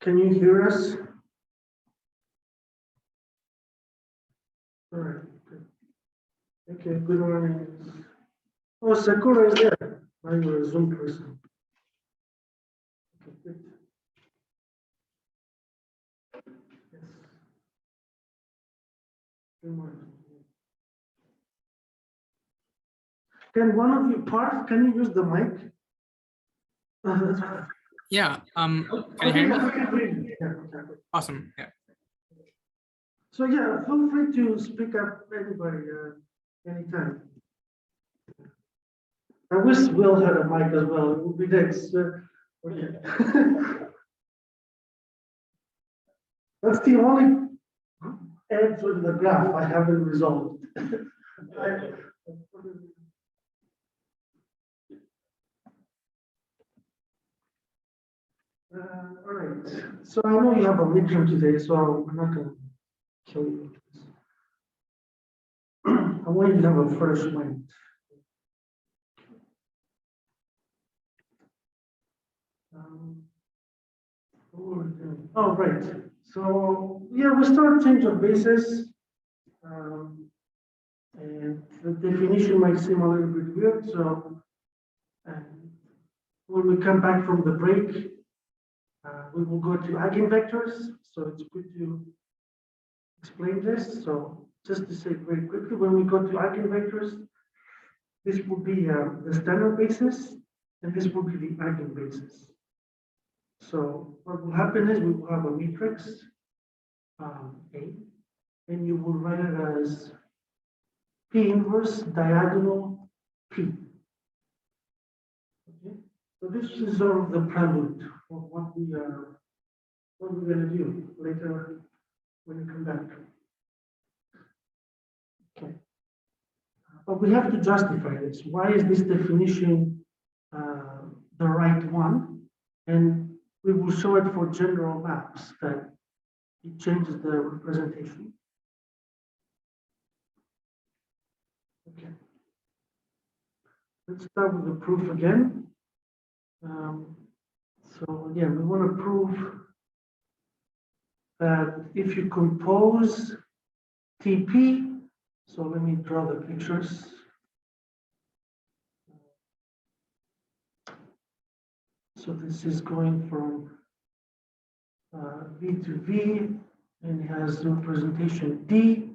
Can you hear us? All right. Good. Okay, good morning. Oh, Sakura is there. I'm a Zoom person. Okay, good. Yes. Good morning. Can one of you, Parth, can you use the mic? That's fine. Yeah. Can you Okay, hear me? yeah, I can hear you. Yeah, okay. Awesome. Yeah. So yeah, feel free to speak up, anybody, anytime. I wish Will had a mic as well. It would be nice. Okay. That's the only edge on the graph I haven't resolved. All right. So I know you have a midterm today, so I'm not going to kill you. I want you to have a fresh mind. What were we doing? Oh, right. So yeah, we start change of basis. And the definition might seem a little bit weird. So when we come back from the break, we will go to eigenvectors. So it's good to explain this. So just to say very quickly, when we go to eigenvectors, this will be the standard basis, and this will be the eigenbasis. So what will happen is we will have a matrix A, and you will write it as P inverse diagonal P. Okay, so this is sort of the prelude of what we're going to do later when you come back. Okay, but we have to justify this. Why is this definition the right one? And we will show it for general maps that it changes the representation. Okay. Let's start with the proof again. So again, we want to prove that if you compose TP, so let me draw the pictures. So this is going from V to V, and it has the representation D.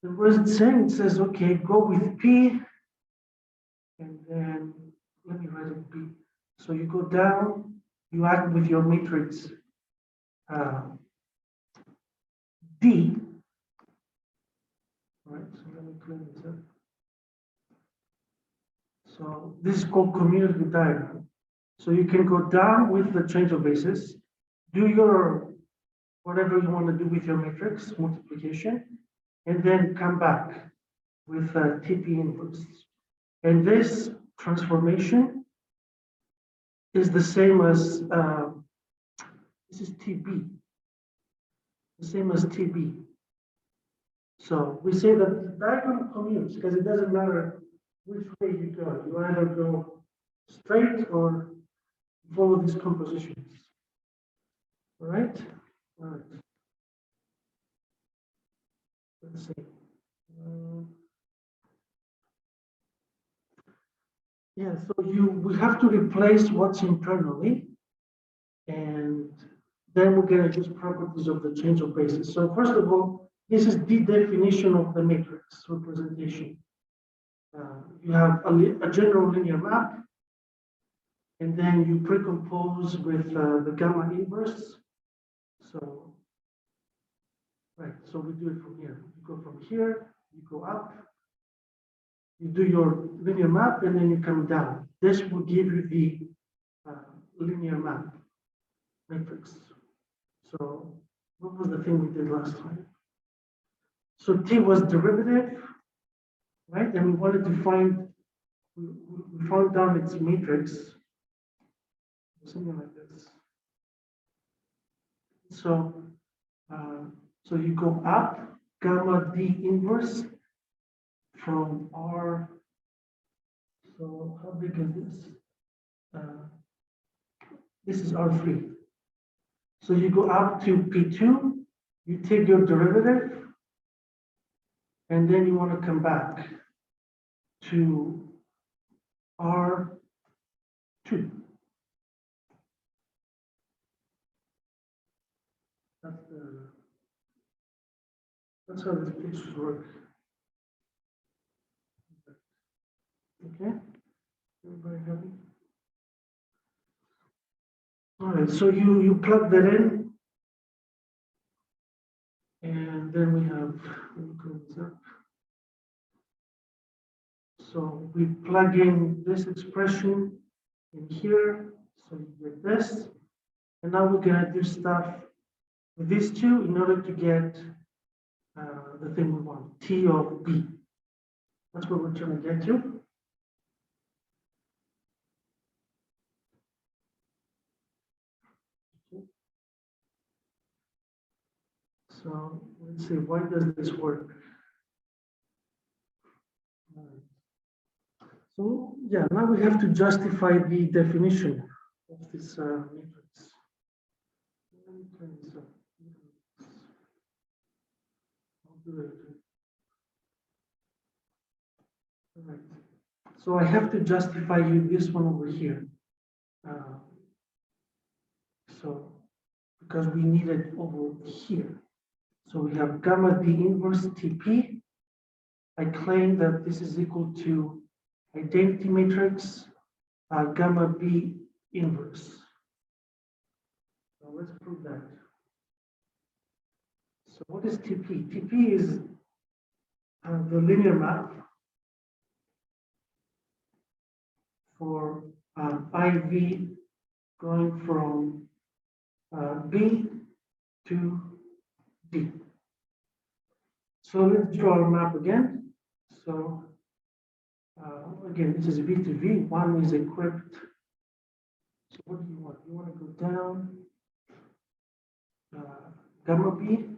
And what is it saying? It says, okay, go with P, and then let me write it P. So you go down, you act with your matrix D. All right, so let me clean this up. So this is called commutative diagram. So you can go down with the change of basis, do your whatever you want to do with your matrix multiplication, and then come back with TP inverse. And this transformation is the same as this is TB, the same as TB. So we say that the diagram commutes because it doesn't matter which way you go. You either go straight or follow these compositions. All right? All right. Let's see. Yeah, so we have to replace what's internally, and then we're going to use properties of the change of basis. So first of all, this is the definition of the matrix representation. You have a general linear map, and then you pre-compose with the gamma inverse. So, right, so we do it from here. You go from here, you go up, you do your linear map, and then you come down. This will give you the linear map matrix. So what was the thing we did last time? So T was derivative, right? And we wanted to find, we found down its matrix, something like this. So, so you go up, gamma D inverse from R. So how big is this? This is R3. So you go up to P2, you take your derivative, and then you want to come back to R2. That's how these pictures work. Okay, everybody happy? All right, so you plug that in, and then we have, let me close this up. So we plug in this expression in here, so you get this, and now we're gonna do stuff with these two in order to get the thing we want, T of B. That's what we're trying to get to. So let's see, why does this work? So yeah, now we have to justify the definition of this matrix. Let me turn this up. I'll do it. All right. So I have to justify you this one over here. So because we need it over here. So we have gamma B inverse TP. I claim that this is equal to identity matrix gamma B inverse. So let's prove that. So what is TP? TP is the linear map for IV going from B to D. So let's draw our map again. So again, this is V to V. One is equipped. So what do you want? You want to go down gamma B.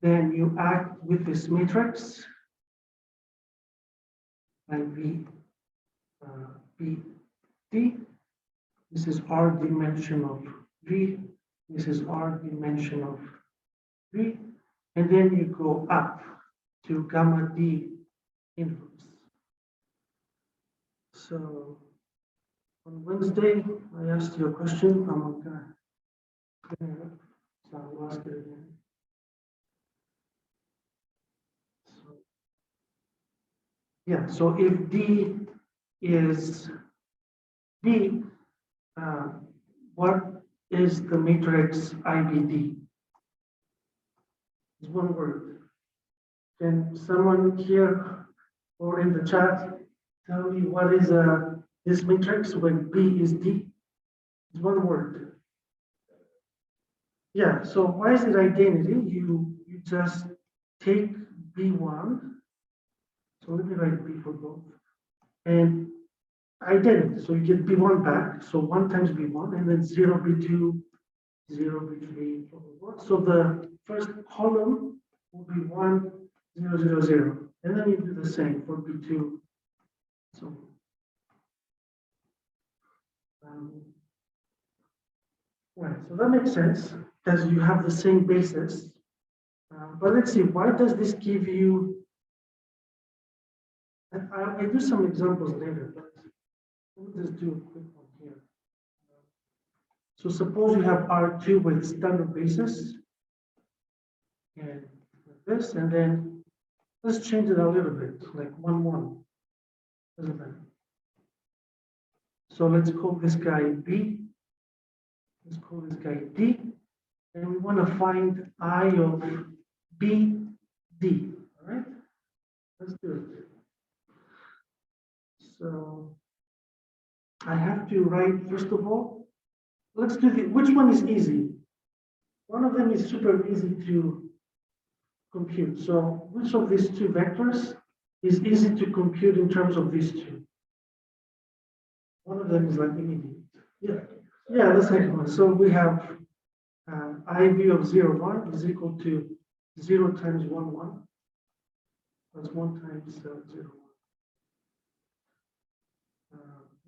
Then you act with this matrix IV B D. This is R dimension of V. This is R dimension of V. And then you go up to gamma D inverse. So on Wednesday, I asked you a question. I'm not gonna clean it up. So I'll ask it again. So, yeah, so if D is B, what is the matrix IBD? It's one word. Can someone here or in the chat tell me what is this matrix when B is D? It's one word. Yeah, so why is it identity? You just take B1. So let me write B for both. And identity. So you get B1 back. So 1 times B1 and then 0 B2, 0 B3, blah, blah, blah. So the first column will be 1, 0, 0, 0. And then you do the same for B2. So right, so that makes sense because you have the same basis. But let's see, why does this give you? I do some examples later, but let me just do a quick one here. So suppose you have R2 with standard basis and this, and then let's change it a little bit, like 1, 1. Doesn't matter. So let's call this guy B. Let's call this guy D. And we want to find I of B, D. All right? Let's do it. So I have to write, first of all, let's do which one is easy? One of them is super easy to compute. So which of these two vectors is easy to compute in terms of these two? One of them is like immediate. Yeah, the second one. So we have IV of 0, 1 is equal to 0 times 1, 1. That's 1 times 0, 1.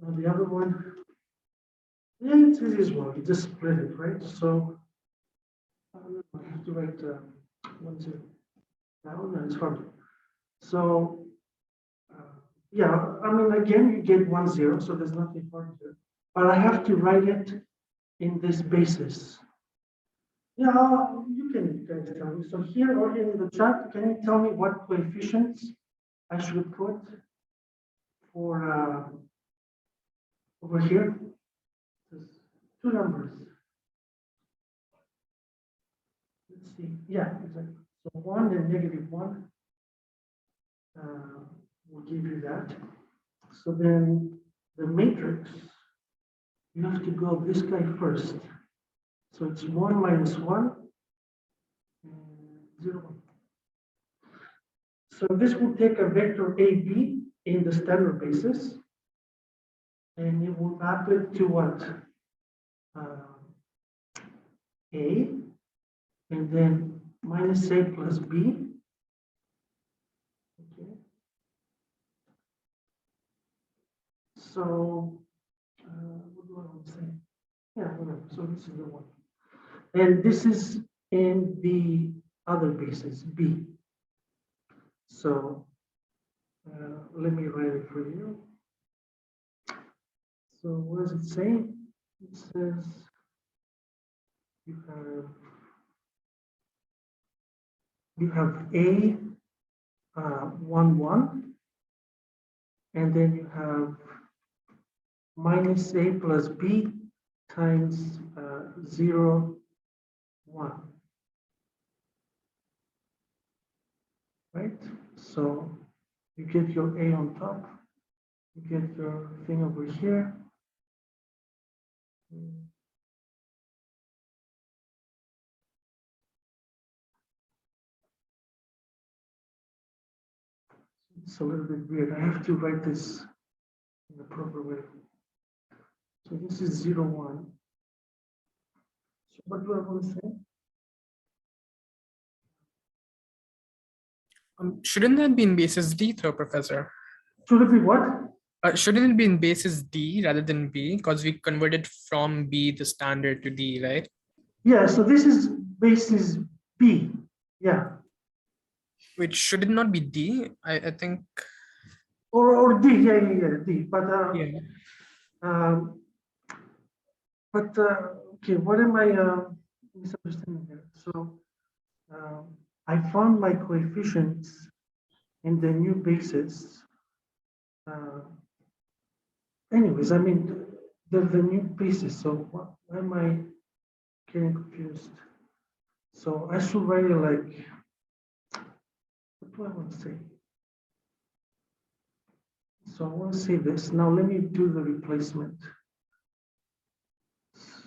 Now the other one, It's easy as well. You just split it, right? So I have to write 1, 0. No, it's hard. So yeah, I mean, again, you get 1, 0, so there's nothing hard here. But I have to write it in this basis. Yeah, you can guys tell me. So here or in the chart, can you tell me what coefficients I should put for over here? There's two numbers. Let's see. Yeah, exactly. So 1 and -1 will give you that. So then the matrix, you have to go this guy first. So it's 1 minus 1 and 0, 1. So this will take a vector AB in the standard basis, and it will map it to what? A, and then minus A plus B. Okay. So, what do I want to say? Yeah, whatever. So this is the one. And this is in the other basis, B. So, let me write it for you. So what does it say? It says you have A 1, 1, and then you have minus A plus B times 0, 1. Right? So you get your A on top, you get your thing over here. It's a little bit weird. I have to write this in the proper way. So this is 0, 1. So what do I want to say? Shouldn't that be in basis D, though, Professor? Should it be what? Shouldn't it be in basis D rather than B? Because we converted from B, the standard, to D, right? Yeah, so this is basis B. Yeah. Which should it not be D? I think. Or D, yeah, D. But Yeah. Okay, what am I misunderstanding here? So I found my coefficients in the new basis. Anyways, I mean, the new basis. So why am I getting confused? So I should write it like, what do I want to say? So I want to say this. Now let me do the replacement.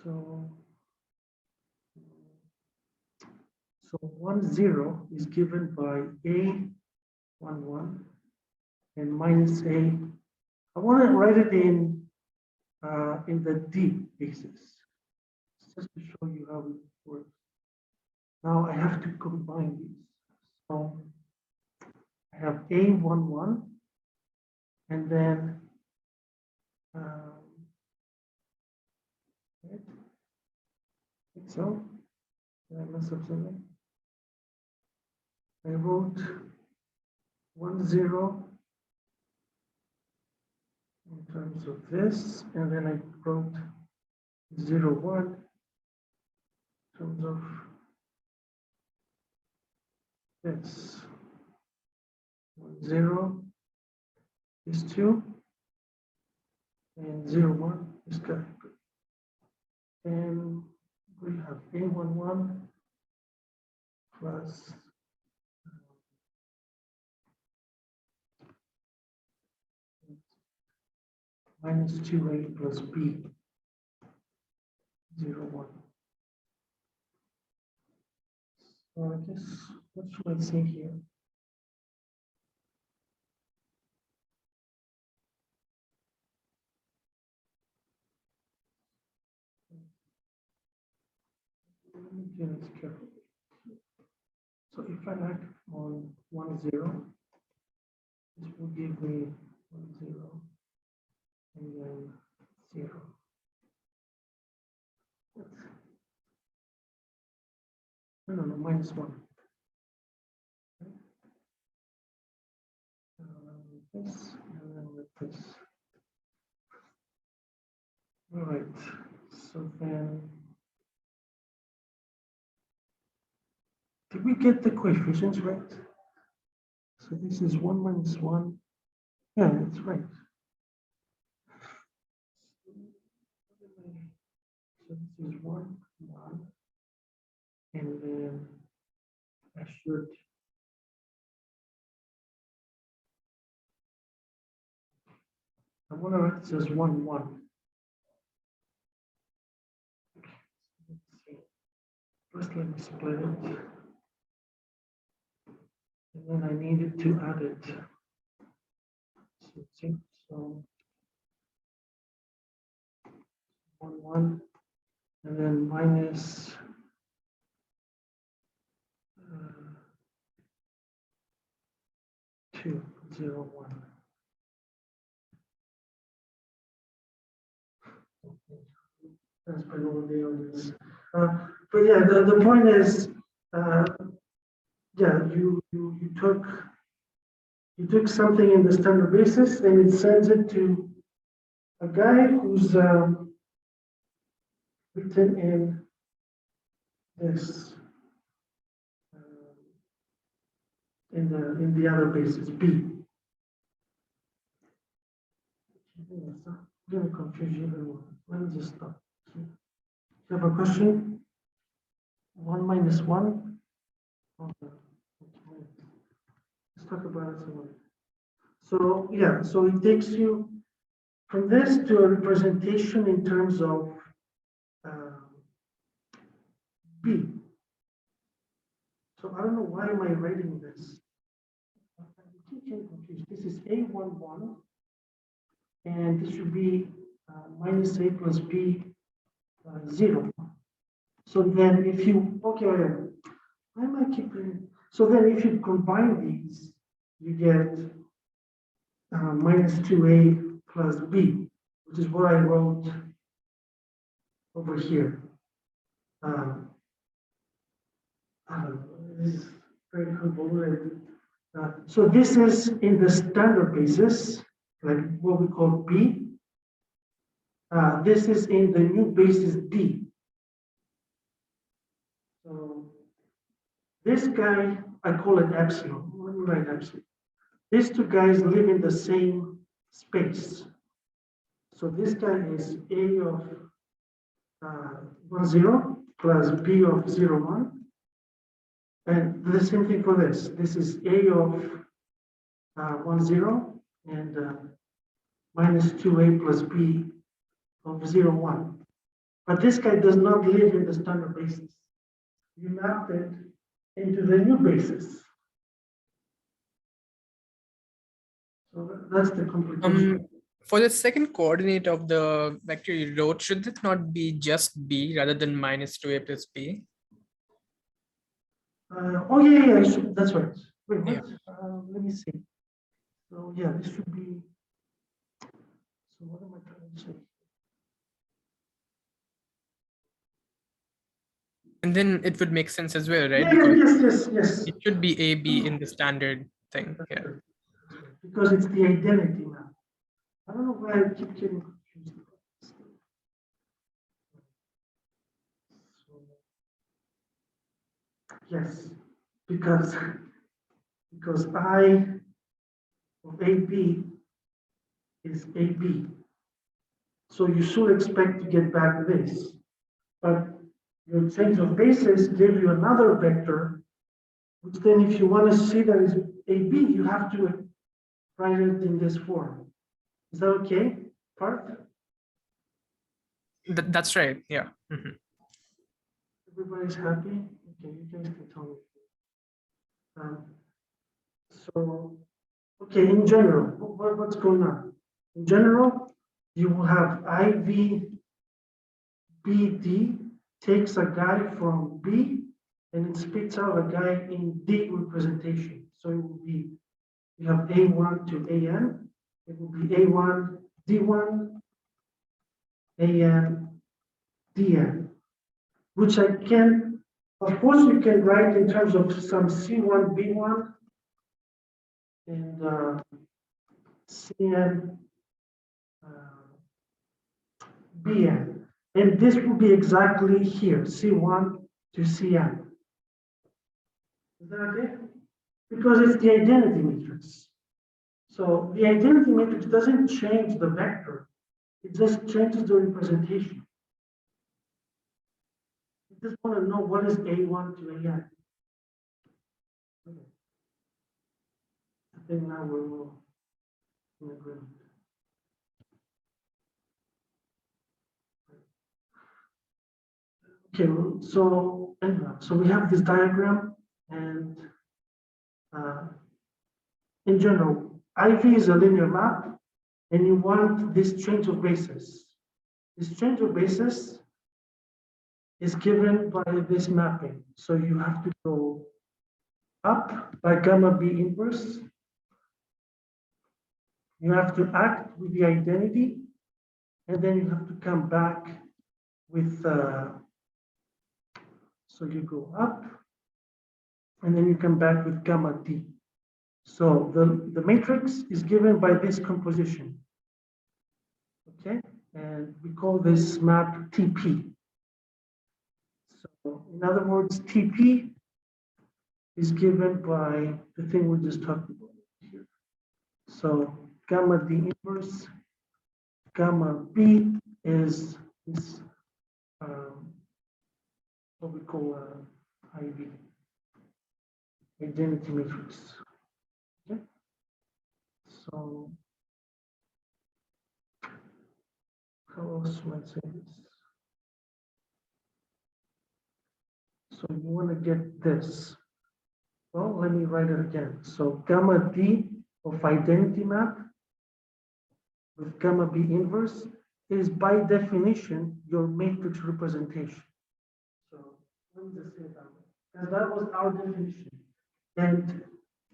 So 1, 0 is given by A 1, 1 and minus A. I want to write it in the D basis, just to show you how it works. Now I have to combine these. So I have A 1, 1, and then right? Like so. Did I mess up something? I wrote 1, 0 in terms of this, and then I wrote 0, 1 in terms of this. 1, 0 is 2, and 0, 1 is correct. And we have A11 plus minus 2A plus B 0, 1. So I guess, what should I say here? Let me do this carefully. So if I act on 1, 0, this will give me 1, 0, and then 0. No, -1. This and then with this. All right, so then, did we get the coefficients right? So this is 1 minus 1. Yeah, that's right. So this is 1, 1. And then I should. I want to write this as 1, 1. Let's see. First, let me split it. And then I needed to add it. So 1, 1. And then minus 2, 0, 1. That's pretty all the others. But yeah, the point is, yeah, you took something in the standard basis and it sends it to a guy who's written in this in the other basis B. I'm gonna confuse you everyone. Let me just stop. You have a question? 1 minus 1. Okay. Let's talk about it some more. So yeah, so it takes you from this to a representation in terms of B. So I don't know why am I writing this. I keep getting confused. This is A11, and this should be minus A plus B 0. So then if you, okay, why am I keeping, so then if you combine these, you get minus 2A plus B, which is what I wrote over here. I don't know, this is very convoluted. So this is in the standard basis, like what we call B. This is in the new basis D. So this guy, I call it epsilon. Let me write epsilon. These two guys live in the same space. So this guy is A of 1, 0 plus B of 0, 1. And the same thing for this. This is A of 1, 0 and minus 2A plus B of 0, 1. But this guy does not live in the standard basis. You map it into the new basis. So that's the complication. For the second coordinate of the vector you wrote, should it not be just B rather than minus 2A plus B? Oh yeah, that's right. Wait, what? Yeah. Let me see. So yeah, this should be. So what am I trying to say? And then it would make sense as well, right? Yeah, Because yes. it should be AB in the standard thing. That's Yeah. right. Because it's the identity now. I don't know why I keep getting confused. Yes, because I of AB is AB. So you should expect to get back this. But your change of basis gave you another vector, which then if you want to see that is AB, you have to write it in this form. Is that okay, Parth? That's right. Yeah. Mhm. Everybody's happy? Okay, you guys can tell me. So, okay, in general, what's going on? In general, you will have IVBD takes a guy from B and it spits out a guy in D representation. So it will be, you have A1 to AN, it will be A1, D1, AN, DN, which I can Of course, you can write in terms of some C1, B1, and Cn, Bn. And this will be exactly here, C1 to Cn. Is that okay? Because it's the identity matrix. So the identity matrix doesn't change the vector. It just changes the representation. You just want to know what is A1 to AN. Okay. I think now we're all in agreement. Okay, so anyhow, so we have this diagram, and in general, IV is a linear map, and you want this change of basis. This change of basis is given by this mapping. So you have to go up by gamma B inverse. You have to act with the identity, and then you have to come back with, so you go up, and then you come back with gamma D. So the matrix is given by this composition, okay? And we call this map TP. So in other words, TP is given by the thing we just talked about here. So gamma D inverse, gamma B is this, what we call IV, identity matrix. Okay. So how else might I say this? So you want to get this. Well, let me write it again. So gamma D of identity map with gamma B inverse is by definition your matrix representation. So let me just say it that way, because that was our definition. And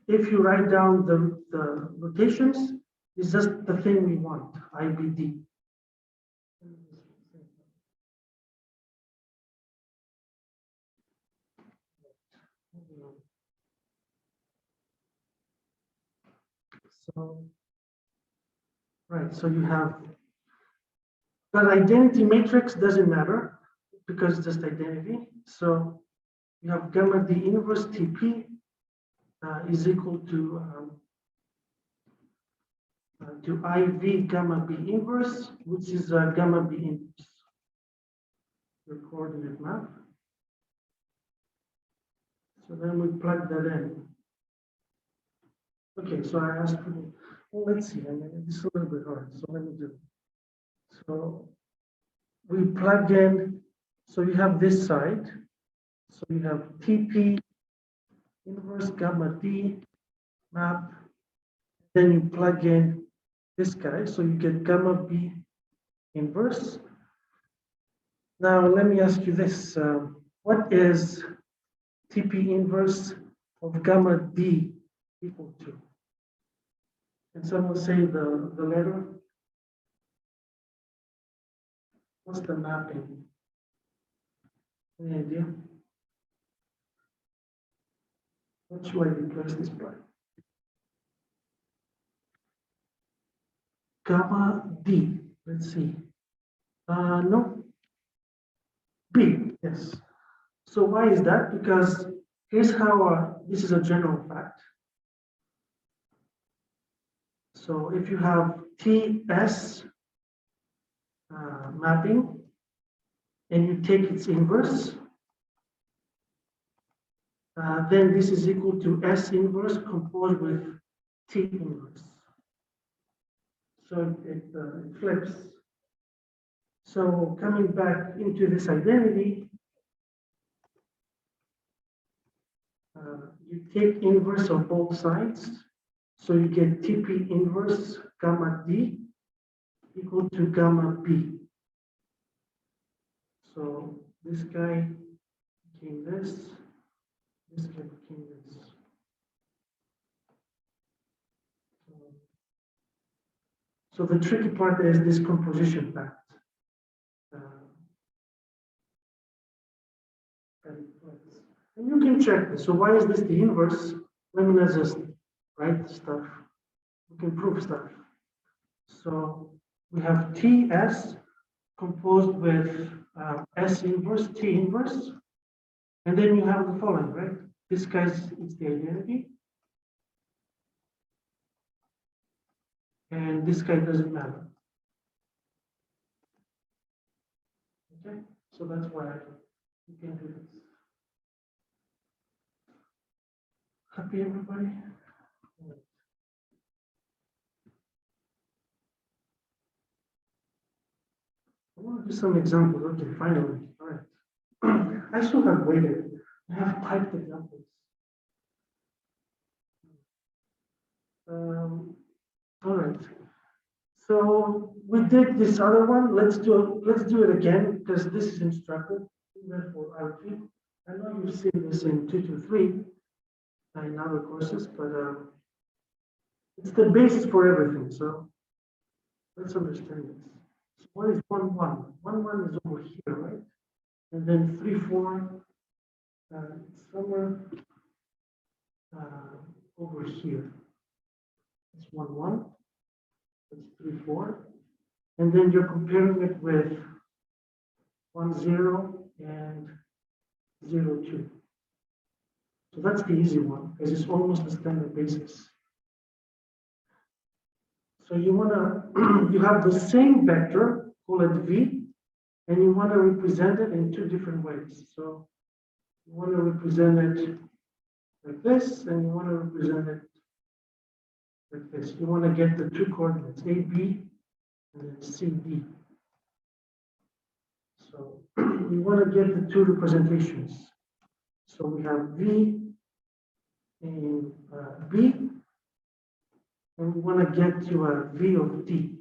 if you write down the rotations, it's just the thing we want, IBD. So, right, so you have, but identity matrix doesn't matter because it's just identity. So you have gamma D inverse TP is equal to IV gamma B inverse, which is gamma B inverse, your coordinate map. So then we plug that in. Okay, so I asked people, well, let's see, I mean, it's a little bit hard, so let me do it. So we plug in, so you have this side, so you have TP inverse gamma D map, then you plug in this guy, so you get gamma B inverse. Now, let me ask you this, what is TP inverse of gamma D equal to? Can someone say the letter? What's the mapping? Any idea? What should I replace this by? Gamma D, let's see. No, B, yes. So why is that? Because here's how, this is a general fact. So if you have TS mapping and you take its inverse, then this is equal to S inverse composed with T inverse. So it flips. So coming back into this identity, you take inverse of both sides. So you get TP inverse gamma D equal to gamma B. So this guy became this guy became this. So the tricky part is this composition fact. And you can check this. So why is this the inverse? When let's just write stuff. We can prove stuff. So we have TS composed with S inverse, T inverse. And then you have the following, right? This guy's is the identity. And this guy doesn't matter. Okay, so that's why you can do this. Happy, everybody? I want to do some examples. Okay, finally. All right. I should have waited. I have typed examples. All right. So we did this other one. Let's do it again because this is instructive. For RP. I know you've seen this in 223 in other courses, but it's the basis for everything. So let's understand this. So what is 1, 1? 1, 1 is over here, right? And then 3, 4, it's somewhere over here. It's 1, 1. It's 3, 4. And then you're comparing it with 1, 0 and 0, 2. So that's the easy one because it's almost the standard basis. So you want to, you have the same vector, call it V, and you want to represent it in 2 different ways. So you want to represent it like this, and you want to represent it like this. You want to get the 2 coordinates, A, B, and then C, D. So we want to get the 2 representations. So we have V in B, and we want to get to a V of D.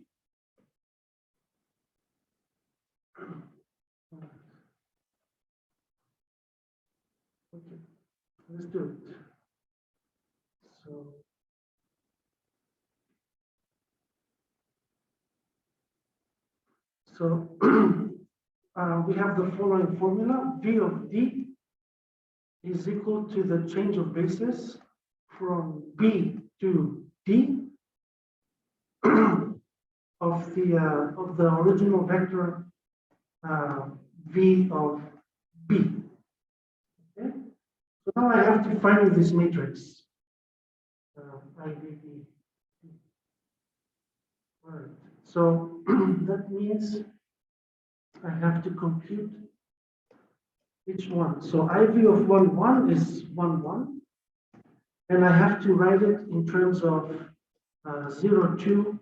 Okay, let's do it. So we have the following formula. V of D is equal to the change of basis from B to D of the original vector V of B. Okay, so now I have to find this matrix. IVB. All right. So that means I have to compute each one. So IV of 1, 1 is 1, 1. And I have to write it in terms of 0, 2.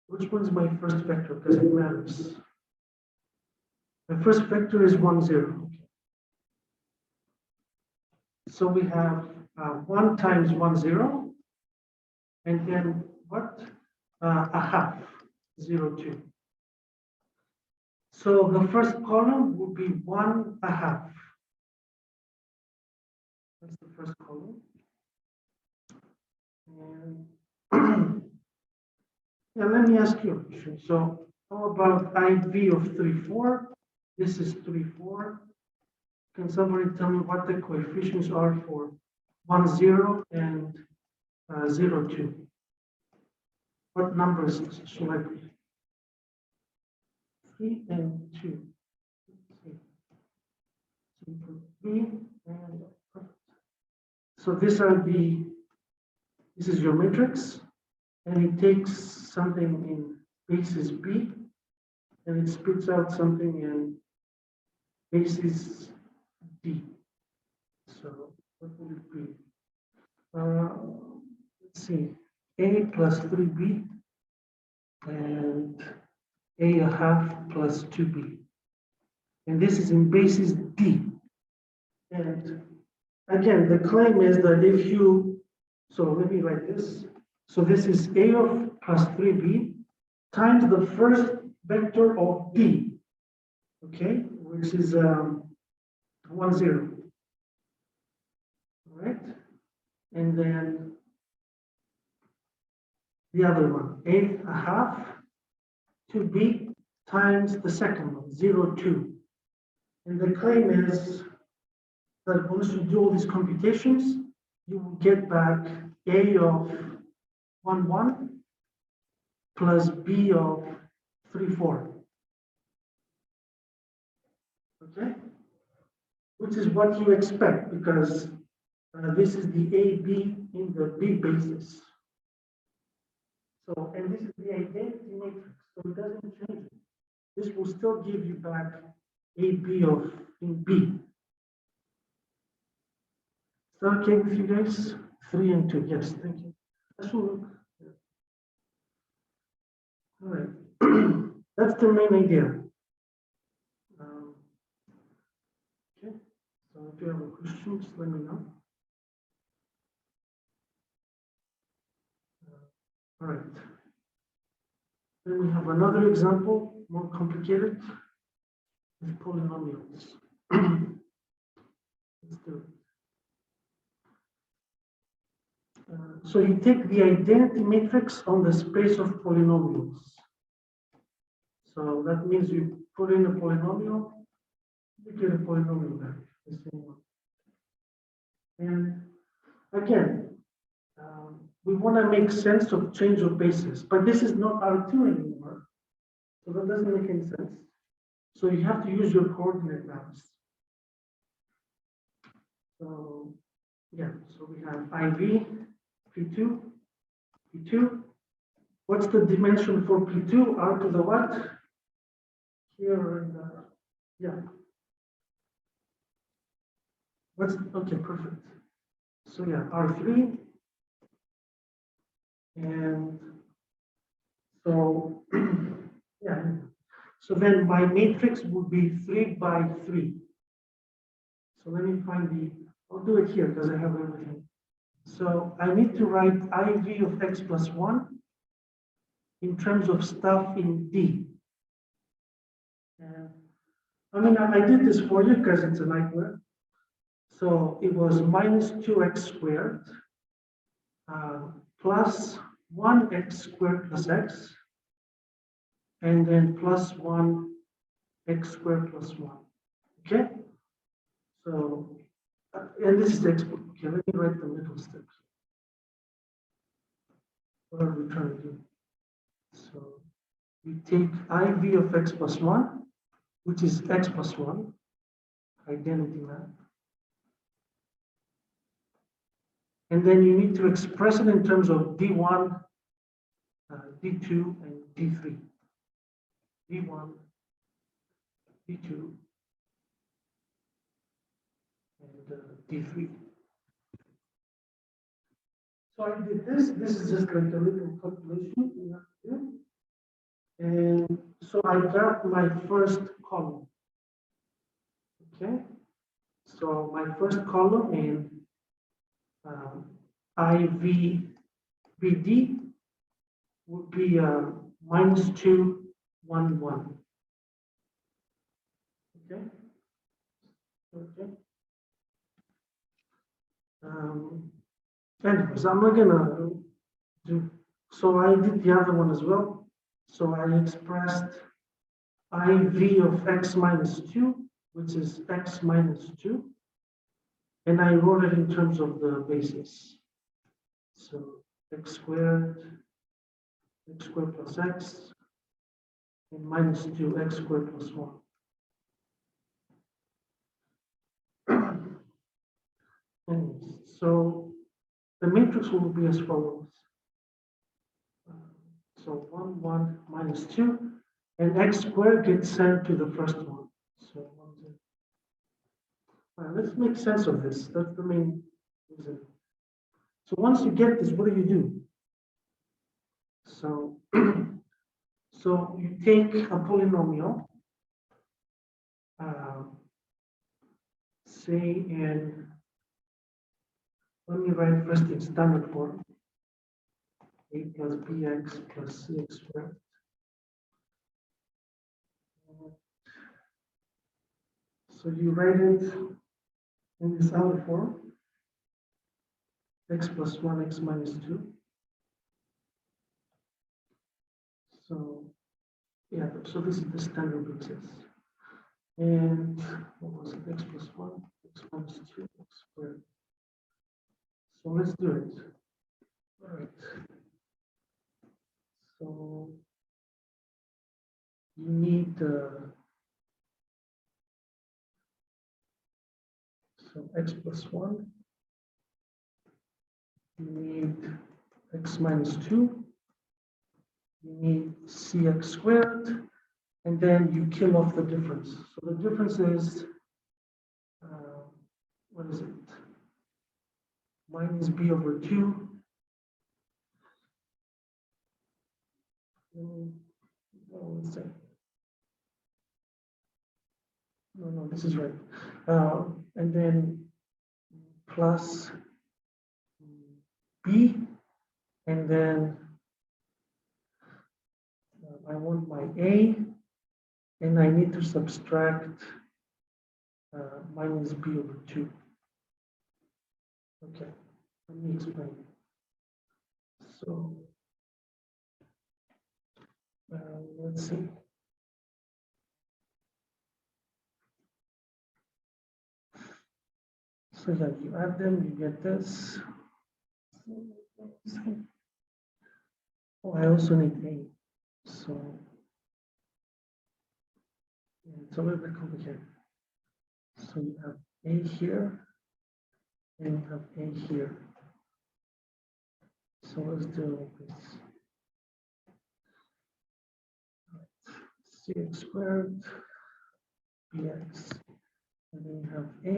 Which one is my first vector? Because it matters. My first vector is 1, 0. So we have 1 times 1, 0. And then what? A half, 0, 2. So the first column will be 1 1/2. That's the first column. And yeah, let me ask you a question. So how about IV of 3, 4? This is 3, 4. Can somebody tell me what the coefficients are for 1, 0 and 0, 2? What numbers should I be? 3 and 2. So this is your matrix, and it takes something in basis B, and it spits out something in basis D. So what would it be? Let's see, A plus 3B and A 1/2 plus 2B. And this is in basis D. And again, the claim is that if you, so let me write this. So this is A of plus 3B times the first vector of D, okay, which is 1, 0. All right, and then the other one, A 1/2 2B times the second one, 0, 2. And the claim is that once you do all these computations, you will get back A of 1, 1 plus B of 3, 4. Okay? Which is what you expect because this is the AB in the B basis. So, and this is the identity matrix, so it doesn't change. This will still give you back AB of in B. Is that okay with you guys? 3 and 2, yes, thank you. That's all right. That's the main idea. Okay, so if you have a question, just let me know. All right. Then we have another example, more complicated, with polynomials. Let's do it. So you take the identity matrix on the space of polynomials. So that means you put in a polynomial, you get a polynomial back, the same one. And again, we want to make sense of change of basis, but this is not R2 anymore. So that doesn't make any sense. So you have to use your coordinate maps. So yeah, so we have IV, P2, P2. What's the dimension for P2? R to the what? Here and yeah. What's okay, perfect. So yeah, R3. And so yeah. So then my matrix would be 3 by 3. So let me find the, I'll do it here because I have everything. So I need to write IV of x plus 1 in terms of stuff in D. And I mean, I did this for you because it's a nightmare. So it was minus 2x squared plus 1x squared plus x, and then plus 1x squared plus 1. Okay? So, and this is the export. Okay, let me write the middle steps. What are we trying to do? So we take IV of x plus 1, which is x plus 1, identity map. And then you need to express it in terms of D1, D2, and D3. D1, D2, and D3. So I did this. This is just like a little calculation we have to do. And so I got my first column. Okay. So my first column in IV BD would be minus 2, 1, 1. Okay. Okay. Anyways, I'm not gonna do. So I did the other one as well. So I expressed IV of x minus 2, which is x minus 2. And I wrote it in terms of the basis. So x squared plus x, and minus 2, x squared plus 1. And so the matrix will be as follows. So 1, 1, minus 2, and x squared gets sent to the first one. So 1, 2. All right, let's make sense of this. That's the main reason. So once you get this, what do? So, so you take a polynomial, say in, let me write first in standard form, a plus bx plus cx squared. So you write it in this other form, x plus 1, x minus 2. So, yeah, so this is the standard basis. And what was it? X plus 1, x minus 2, x squared. So let's do it. All right. So you need so x plus 1. You need x minus 2. You need cx squared. And then you kill off the difference. So the difference is, what is it? Minus b over 2. Let's say. No, this is right. And then plus b, and then I want my a, and I need to subtract minus b over 2. Okay, let me explain. So let's see. So yeah, you add them, you get this. Oh, I also need a. So yeah, it's a little bit complicated. So you have a here, and you have a here. So let's do this. Cx squared bx, and then you have a,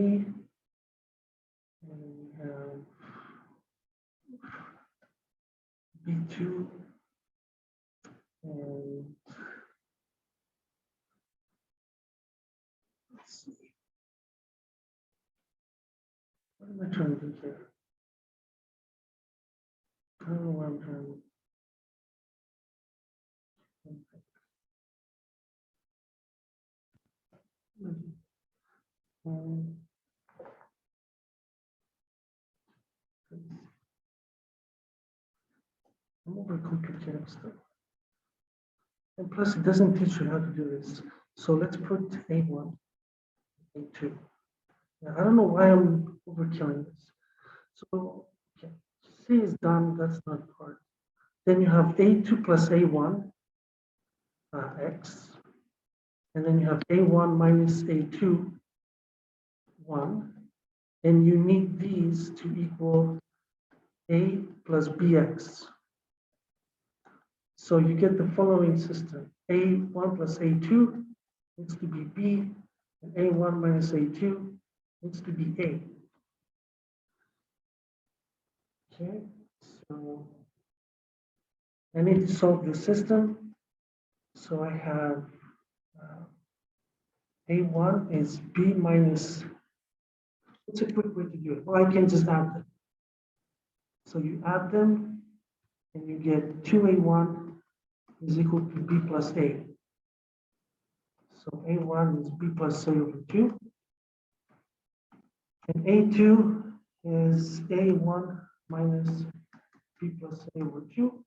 and then you have b2, and let's see. What am I trying to do here? I don't know what I'm trying to do. I'm overcomplicating stuff. And plus, it doesn't teach you how to do this. So let's put A1, A2. Now, I don't know why I'm overkilling this. So, okay, C is done, that's not hard. Then you have A2 plus A1, X. And then you have A1 minus A2, 1. And you need these to equal A plus BX. So you get the following system. A1 plus A2 needs to be B, and A1 minus A2 needs to be A. Okay, so I need to solve the system. So I have A1 is B minus, what's a quick way to do it? Well, I can just add them. So you add them, and you get 2A1 is equal to B plus A. So A1 is B plus A over 2. And A2 is A1 minus B plus A over 2.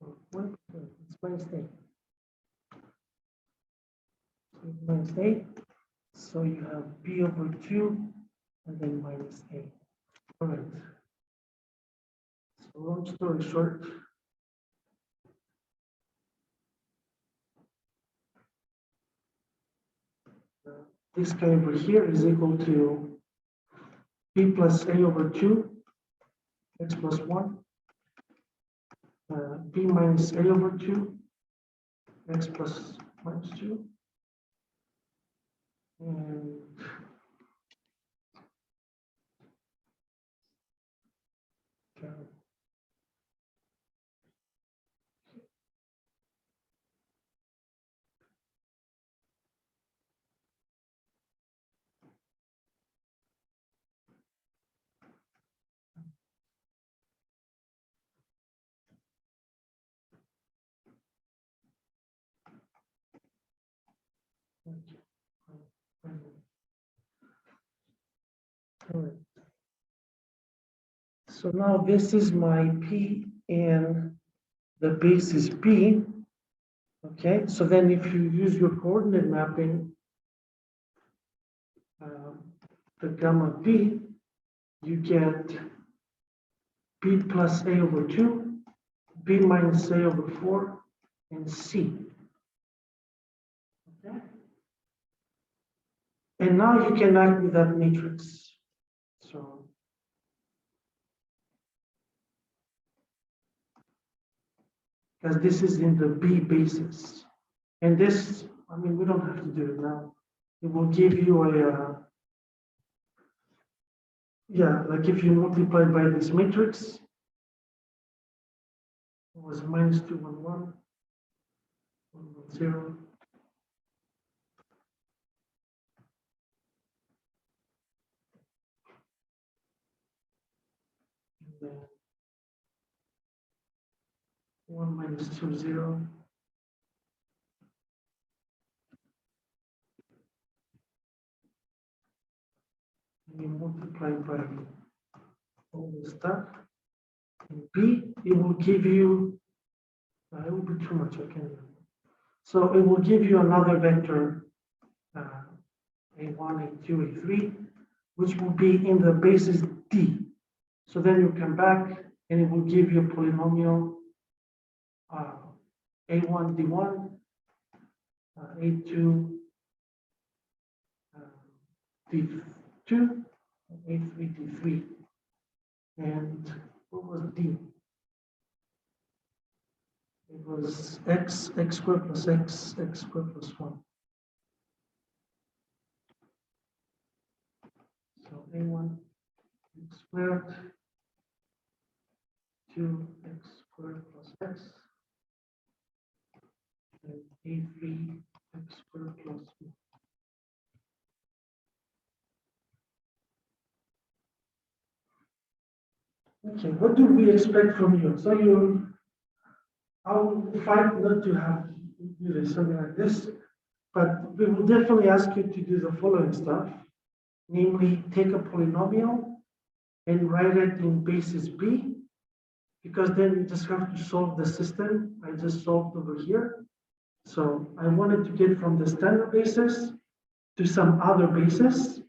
It's minus A. So minus A. So you have B over 2 and then minus A. All right. So long story short, this guy over here is equal to B plus A over 2, X plus 1, B minus A over 2, X plus minus 2, and all right. So now this is my P and the base is B. Okay, so then if you use your coordinate mapping, the gamma B, you get B plus A over 2, B minus A over 4, and C. Okay? And now you can act with that matrix. So because this is in the B basis. And this, I mean, we don't have to do it now. It will give you a, yeah, like if you multiply by this matrix, it was minus 2, 1, 1, 1, 1, 0. And then 1 minus 2, 0. And you multiply by all the stuff. And B, it will give you, it will be too much, I can't remember. So it will give you another vector, A1, A2, A3, which will be in the basis D. So then you come back and it will give you a polynomial A1, D1, A2, D2, A3, D3. And what was D? It was x squared plus x squared plus 1. So A1 x squared, 2x squared plus x, and A3 x squared plus 1. Okay, what do we expect from you? So I'll fight not to have you do something like this, but we will definitely ask you to do the following stuff, namely take a polynomial and write it in basis B, because then you just have to solve the system I just solved over here. So I wanted to get from the standard basis to some other basis,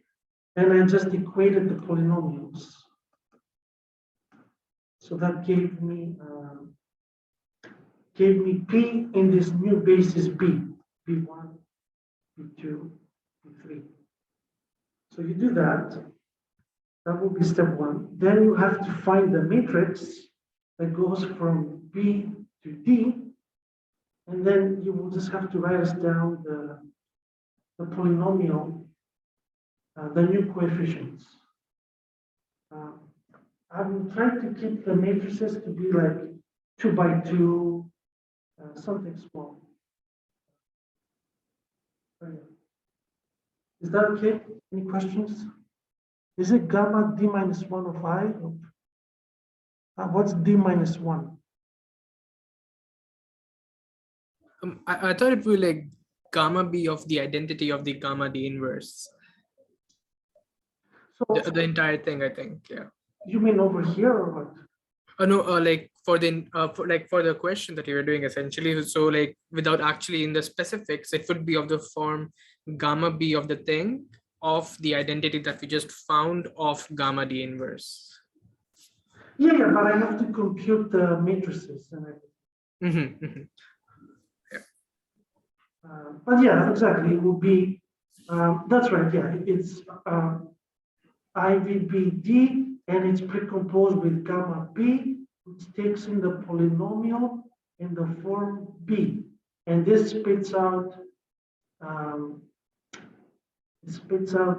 and I just equated the polynomials. So that gave me P in this new basis B, B1, B2, B3. So you do that, that will be step 1. Then you have to find the matrix that goes from B to D, and then you will just have to write us down the polynomial, the new coefficients. I will try to keep the matrices to be like 2 by 2, something small. Is that okay? Any questions? Is it gamma D minus 1 of I? What's D minus 1? I thought it would be like gamma B of the identity of the gamma D inverse. So The entire thing, I think, yeah. you mean over here or what? No, like for the question that you were doing essentially. So like without actually in the specifics, it would be of the form gamma B of the thing of the identity that we just found of gamma D inverse. Yeah, but I have to compute the matrices and everything. But yeah, exactly. It will be, that's right. Yeah, it's IVBD, and it's precomposed with gamma B, which takes in the polynomial in the form B. And this spits out,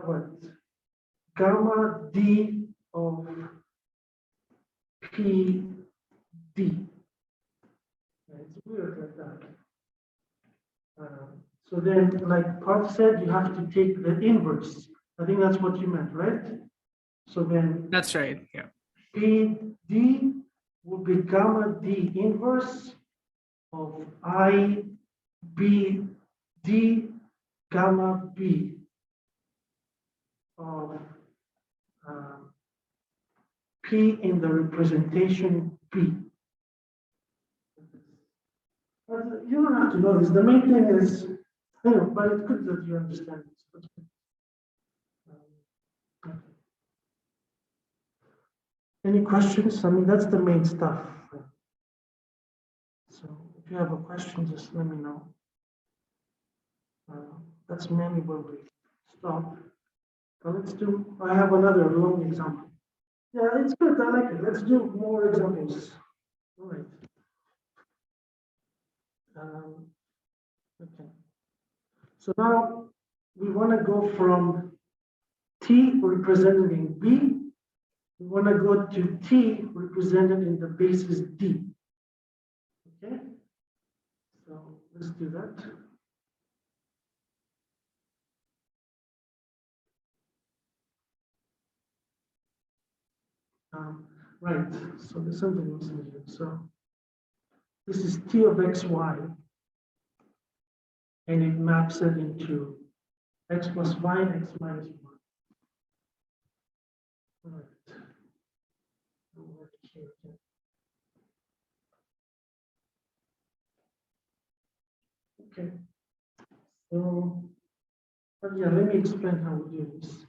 what? Gamma D of PD. It's weird like that. So then, like Parth said, you have to take the inverse. I think that's what you meant, right? So then That's right, yeah. PD will be gamma D inverse of I B D gamma B of P in the representation B. But you don't have to know this. The main thing is, but it's good that you understand this. Okay. Any questions? I mean, that's the main stuff. So if you have a question, just let me know. That's mainly where we stop. But let's do, I have another long example. Yeah, it's good. I like it. Let's do more examples. All right. Okay. So now we want to go from T represented in B. We want to go to T represented in the basis D. Okay. So let's do that. Right. So there's something missing here. So this is T of xy, and it maps it into x plus y and x minus 1. All right. Over here again. Okay. So, but yeah, let me explain how we do this.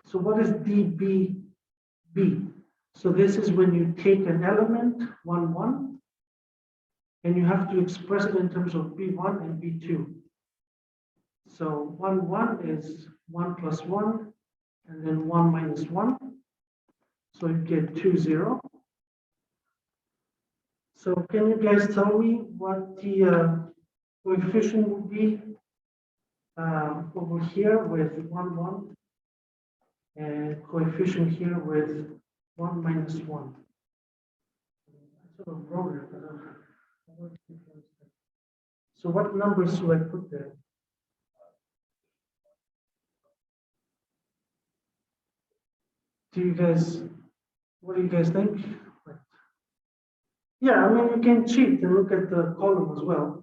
So what is dBB? So this is when you take an element, 1, 1, and you have to express it in terms of B1 and B2. So 1, 1 is 1 plus 1, and then 1 minus 1. So you get 2, 0. So can you guys tell me what the coefficient would be over here with 1, 1, and coefficient here with 1 minus 1? I sort of wrote it, but so what numbers should I put there? Do you guys, what do you guys think? Yeah, I mean, you can cheat and look at the column as well.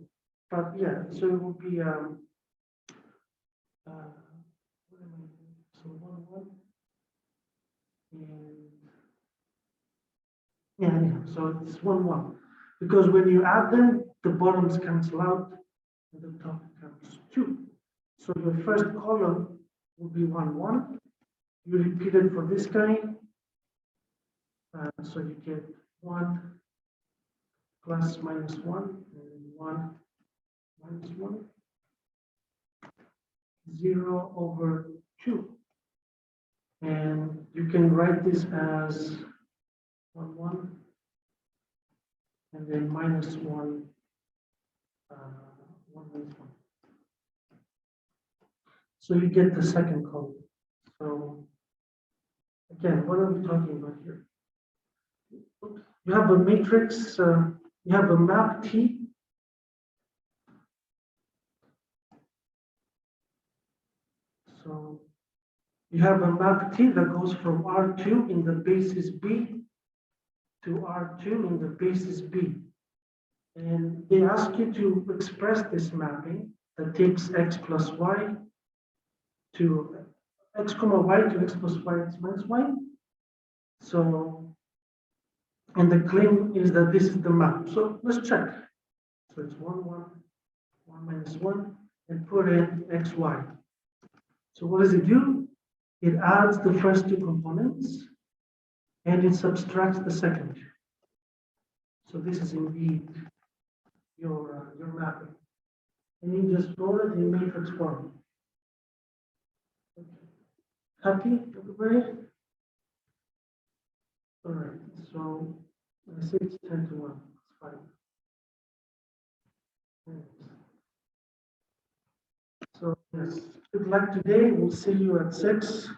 But yeah, so it would be, so 1, 1. And yeah, so it's 1, 1. Because when you add them, the bottoms cancel out and the top comes 2. So your first column will be 1, 1. You repeat it for this guy. So you get 1 plus minus 1, and 1 minus 1, 0 over 2. And you can write this as 1, 1, and then minus 1, 1 minus 1. So you get the second column. So again, what are we talking about here? You have a matrix, you have a map T. So you have a map T that goes from R2 in the basis B to R2 in the basis B. And they ask you to express this mapping that takes x plus y to x comma y to x plus y, x minus y. So, and the claim is that this is the map. So let's check. So it's 1, 1, 1 minus 1, and put in x, y. So what does it do? It adds the first two components and it subtracts the second. So this is indeed your mapping. And you just store it in matrix form. Happy, everybody? All right, so I say it's 10 to 1. It's fine. So yes, good luck today. We'll see you at 6.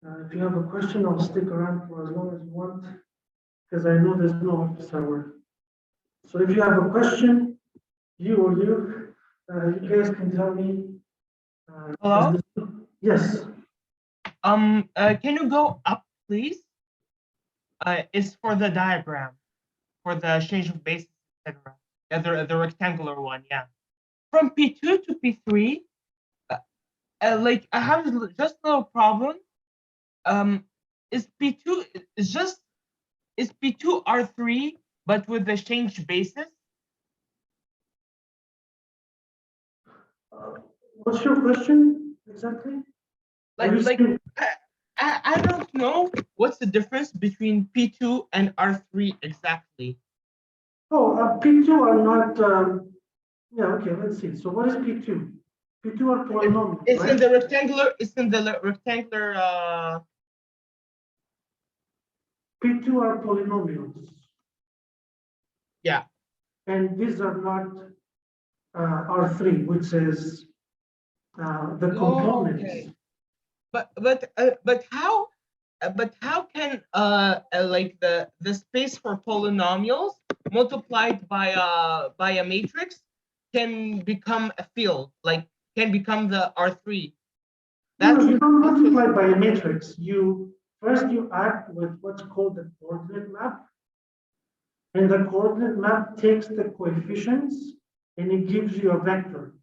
If you have a question, I'll stick around for as long as you want, because I know there's no office hour. So if you have a question, you guys can tell me. Hello? Yes. Can you go up, please? It's for the diagram, for the change of basis, etc. Yeah, the rectangular one, yeah. From P2 to P3, like I have just a little problem. Is P2 is P2 R3 but with the changed basis. What's your question exactly? Are you Like saying- I don't know what's the difference between P2 and R3 exactly. Oh, P2 are not, yeah, okay, let's see. So what is P2? P2 are polynomials, It's in right? the rectangular. It's in the rectangular. P2 are polynomials. Yeah. And these are not R3, which is the components. Okay. But how can like the space for polynomials multiplied by a matrix can become a field, like can become the R3? No, That's you don't also multiply by a matrix. First you act with what's called the coordinate map. And the coordinate map takes the coefficients and it gives you a vector.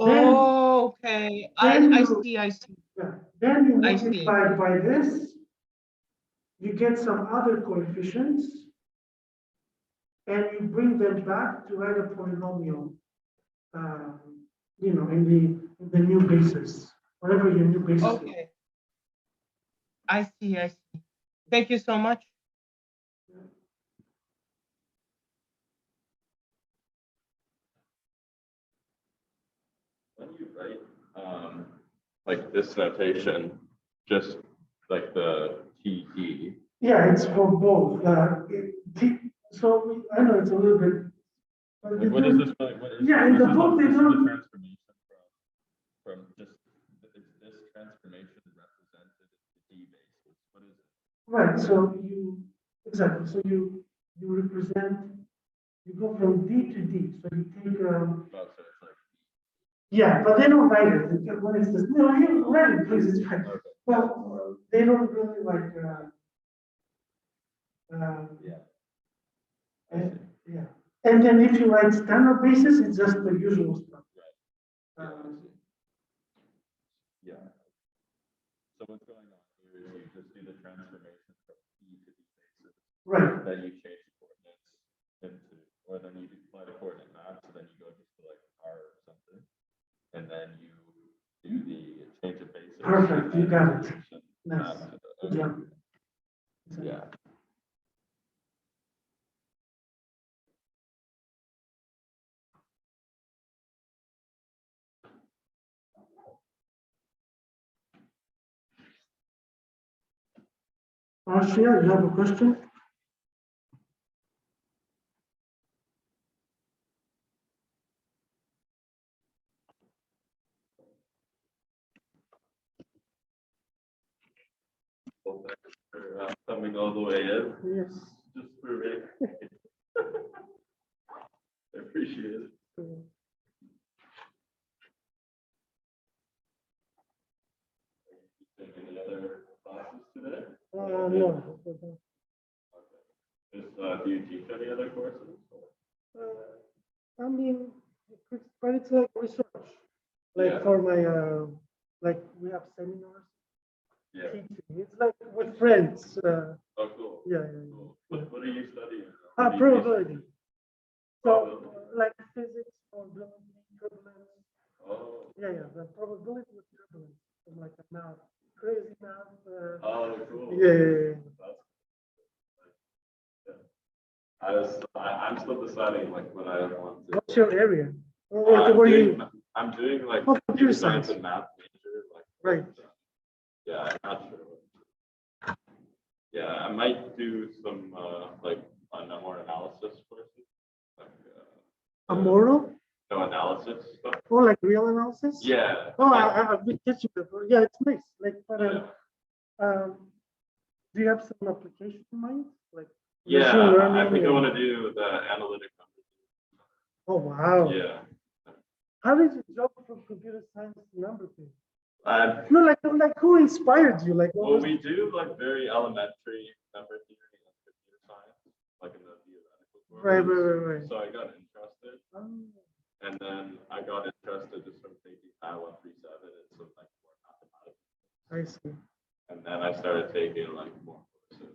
Then- oh, okay. then I you- see. I see. Yeah. Then you I see. multiply by this, you get some other coefficients, and you bring them back to write a polynomial, in the new basis, whatever your new basis is. Okay. I see. I see. Thank you so much. When you write like this notation, just like the TD. Yeah, it's for both. So I know it's a little bit. but Like, you what do is it- this? What is Yeah, in this the is book, they this is don't- the transformation from just is this transformation represented as the D basis. What is it? Right, so exactly, so you represent, you go from D to D, so you take, Oh, so it's like yeah, but they don't write it, because when it's this, no, you write it, please, it's fine. okay. Well, they don't really like, Yeah. and, yeah, and then if you write standard basis, it's just the usual stuff. Yeah, I Um, see. Yeah. So what's going on here is you just do the transformation from E to D basis, Right, then you change the coordinates into, or then you apply the coordinate map, so then you go just to like R or something, and then you do the change of basis. Perfect, you got it. and Nice. map to the- Good job. Yeah. Marcia, you have a question? Well, thanks for coming all the way in, Yes. just for me. I appreciate it. Taking any other classes today? No. Do you teach any other courses? I mean, but it's like research, like Yeah. for my, like we have seminars, Yeah. teaching. It's like with friends. Oh, cool. Yeah. Cool. What are you studying? Ah, What do you probability. teach? So, Probability. like physics, probability, turbulence. Oh, Yeah, the probability of turbulence. So like a math, crazy math. oh, cool. Yeah. That's, I'm still deciding like what I want to. What's your area? Or I'm were doing, you? I'm doing like Oh, computer computer science science. and math major, like. Right. Yeah, I'm not sure. Yeah, I might do some like more analysis courses, like A moral? no analysis stuff. Or like real analysis? Yeah. Oh, I've been teaching before. Yeah, it's nice. Like, but Yeah. do you have some application in mind? Like Yeah, machine I learning think I or- want to do the analytic numbers. Oh wow! Yeah. How did you jump from computer science to number theory? Uh, No, like who inspired you? Like what well, was- we do like very elementary number theory and computer science, like in the theoretical Right. courses. So I got interested, Um, and then I got interested just from taking I-137 and some like more mathematics. I see. And then I started taking like more courses,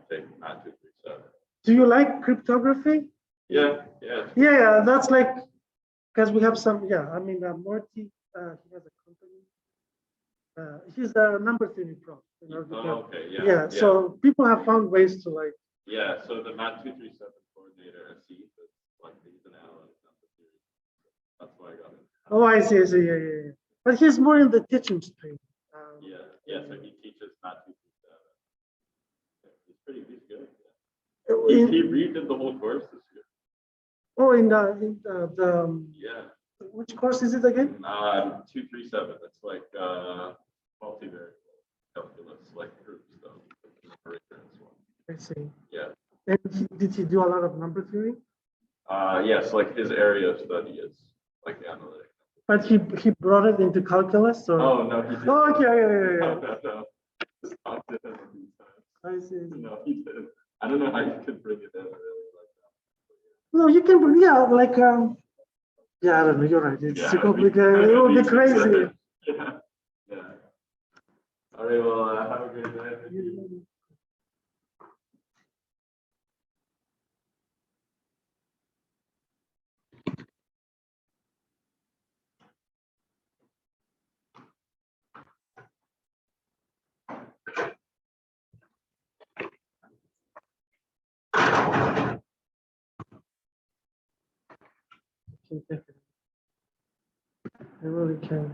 taking I-237. Do you like cryptography? Yeah. Yeah, that's like, because we have some, I mean, Morty, he has a company. He's a number theory prof. Oh, okay, Yeah, so people have found ways to like, Yeah, so the MAT 237 coordinator, Asif, is like, he's an analyst number theory. That's why I got it. oh, I see, yeah. But he's more in the teaching stream. Yeah, so he teaches MAT 237. He's good. He redid the whole course this year. Oh, in the Yeah. which course is it again? 237. It's like multivariable calculus, like group stuff. I see. Yeah. And did he do a lot of number theory? Yes, like his area of study is like analytics. But he brought it into calculus, or? Oh no, he didn't. Oh, okay, yeah. No. Just talked to him a few times. I see. No, he didn't. I don't know how you could bring it in really like that. No, you can, like, I don't know, you're right. It's too complicated. It would be crazy. Yeah. All right, well, have a great day. I really can't.